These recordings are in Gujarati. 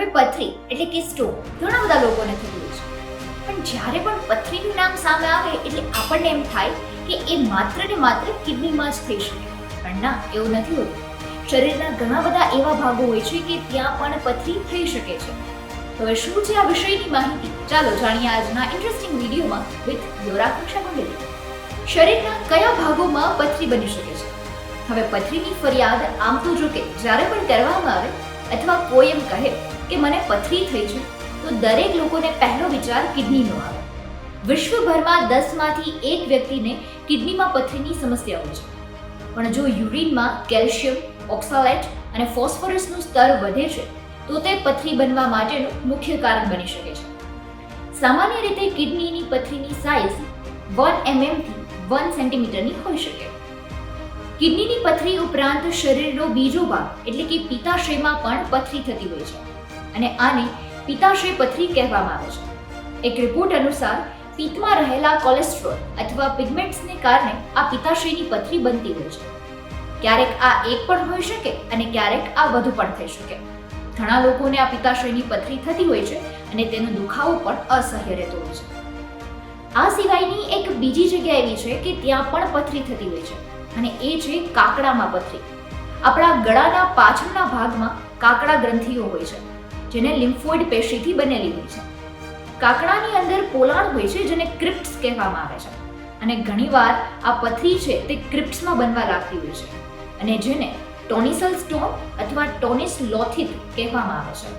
હવે પથરી એટલે કે સ્ટોન ઘણા બધા લોકોને થતું હોય છે, પણ જ્યારે પણ પથરીનું નામ સામે આવે એટલે આપણને એમ થાય કે એ માત્ર ને માત્ર કિડનીમાં જ થઈ શકે, પણ ના, એવું નથી હોતું. શરીરના ઘણા બધા એવા ભાગો હોય છે કે ત્યાં પણ પથરી થઈ શકે છે. હવે શું છે આ વિષયની માહિતી? ચાલો જાણીએ આજના ઇન્ટરેસ્ટિંગ વિડીયોમાં વિથ યોરાકૃષ્ણ મંડળી. શરીરના કયા ભાગોમાં પથરી બની શકે છે? હવે પથરીની ફરિયાદ આમ તો જો કે જ્યારે પણ કરવામાં આવે અથવા કોઈ એમ કહે કે મને પથરી થઈ છે, તો દરેક લોકોને પહેલો વિચાર કિડનીનો આવે. વિશ્વભરમાં 10 માંથી 1 વ્યક્તિને કિડનીમાં પથરીની સમસ્યા હોય છે. પણ જો યુરિનમાં કેલ્શિયમ, ઓક્સાલેટ અને ફોસ્ફરસનું સ્તર વધે છે તો તે પથરી બનવા માટેનું મુખ્ય કારણ બની શકે છે. સામાન્ય રીતે કિડનીની પથરીની સાઇઝ 1 mm થી 1 સેન્ટીમીટરની હોઈ શકે. કિડનીની પથરી ઉપરાંત શરીરનો બીજો ભાગ એટલે કે પિત્તાશયમાં પણ પથરી થતી હોય છે અને આને પિત્તાશય પથરી કહેવામાં આવે છે. એક રિપોર્ટ અનુસાર પિત્તમાં રહેલા કોલેસ્ટ્રોલ અથવા પિગમેન્ટ્સને કારણે આ પિત્તાશયની પથરી બનતી હોય છે. ક્યારેક આ એક પણ હોઈ શકે અને ક્યારેક આ વધુ પણ થઈ શકે. ઘણા લોકોને આ પિત્તાશયની પથરી થતી હોય છે અને તેનો દુખાવો પણ અસહ્ય રહેતો હોય છે. આ સિવાયની એક બીજી જગ્યા એવી છે કે ત્યાં પણ પથરી થતી હોય છે અને એ છે કાકડામાં પથરી. આપણા ગળાના પાછળના ભાગમાં કાકડા ગ્રંથિઓ હોય છે જેને લિમ્ફોઇડ પેશીથી બનેલી હોય છે. કાકડાની અંદર પોલાણ હોય છે જેને ક્રિપ્ટ્સ કહેવામાં આવે છે અને ઘણીવાર આ પથરી છે તે ક્રિપ્ટ્સમાં બનવા લાગતી હોય છે અને જેને ટોનિસલ સ્ટોન અથવા ટોનિસ લોથિત કહેવામાં આવે છે.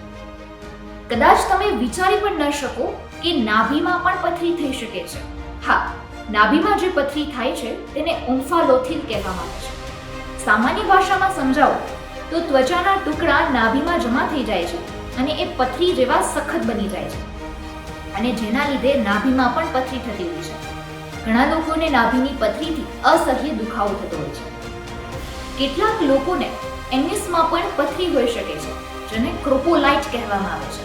કદાચ તમે વિચારી પણ ન શકો કે નાભીમાં પણ પથરી થઈ શકે છે. હા, નાભીમાં જે પથરી થાય છે તેને ઓમ્ફાલોથિલ કહેવામાં આવે છે. સામાન્ય ભાષામાં સમજાવો તો ત્વચાના ટુકડા નાભીમાં જમા થઈ જાય છે અને એ પથરી જેવા સખત બની જાય છે અને જેના લીધે નાભીમાં પણ પથરી થતી હોય છે. ઘણા લોકોને નાભીની પથરીથી અસહ્ય દુખાવો થતો હોય છે. કેટલાક લોકોને એનિસમાં પણ પથરી હોઈ શકે છે જેને ક્રોપોલાઇટ કહેવામાં આવે છે.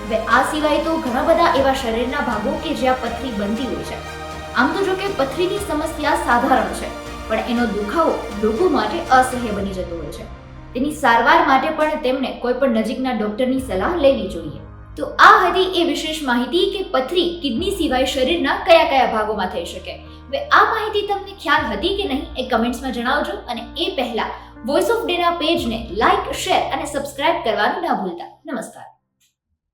હવે આ સિવાય તો ઘણા બધા એવા શરીરના ભાગો કે જ્યાં પથરી બનતી હોય છે. આમ તો જો કે પથરીની સમસ્યા સાધારણ છે, પણ એનો દુખાવો લોકો માટે અસહ્ય બની જતો હોય છે. તેની સારવાર માટે પણ તેમને કોઈ પણ નજીકના ડોક્ટરની સલાહ લેવી જોઈએ. તો આ હતી એ વિશેષ માહિતી કે પથરી કિડની સિવાય શરીરના કયા કયા ભાગોમાં થઈ શકે. હવે આ માહિતી તમને ખ્યાલ હતી કે નહીં એ કમેન્ટ્સમાં જણાવજો અને એ પહેલા વોઇસ ઓફ ડેના પેજને લાઇક, શેર અને સબસ્ક્રાઇબ કરવાનું ના ભૂલતા. નમસ્કાર.